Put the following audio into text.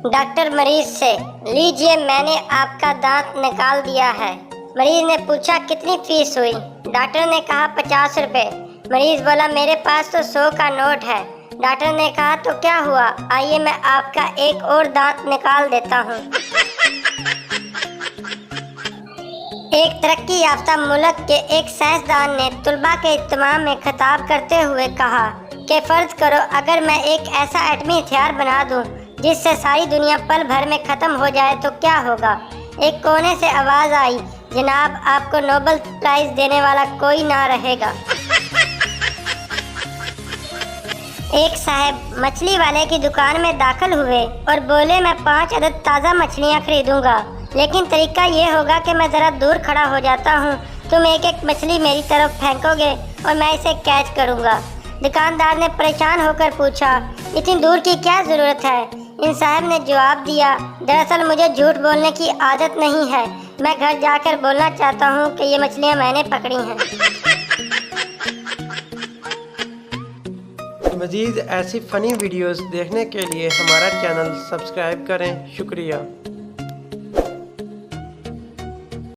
Doctor मरीज से, लीजिए मैंने आपका दांत निकाल दिया है। मरीज ने पूछा कितनी फीस हुई? डॉक्टर ने कहा 50 रुपए। मरीज बोला मेरे पास तो 100 का नोट है। डॉक्टर ने कहा तो क्या हुआ, आइए मैं आपका एक और दांत निकाल देता हूँ। एक तरक्की याफ्ता मुल्क के एक साइंसदान ने तुलबा के इज्तिमा में खिताब करते हुए कहा कि फ़र्ज करो अगर मैं एक ऐसा एटमी हथियार बना दूं जिससे सारी दुनिया पल भर में ख़त्म हो जाए तो क्या होगा। एक कोने से आवाज़ आई, जनाब आपको नोबेल प्राइज़ देने वाला कोई ना रहेगा। एक साहब मछली वाले की दुकान में दाखिल हुए और बोले मैं 5 अदद ताज़ा मछलियाँ खरीदूंगा, लेकिन तरीका ये होगा कि मैं ज़रा दूर खड़ा हो जाता हूँ, तुम एक एक मछली मेरी तरफ फेंकोगे और मैं इसे कैच करूँगा। दुकानदार ने परेशान होकर पूछा इतनी दूर की क्या ज़रूरत है। इन साहब ने जवाब दिया दरअसल मुझे झूठ बोलने की आदत नहीं है, मैं घर जाकर बोलना चाहता हूँ कि ये मछलियाँ मैंने पकड़ी हैं। मज़ीद ऐसी फ़नी वीडियोस देखने के लिए हमारा चैनल सब्सक्राइब करें। शुक्रिया।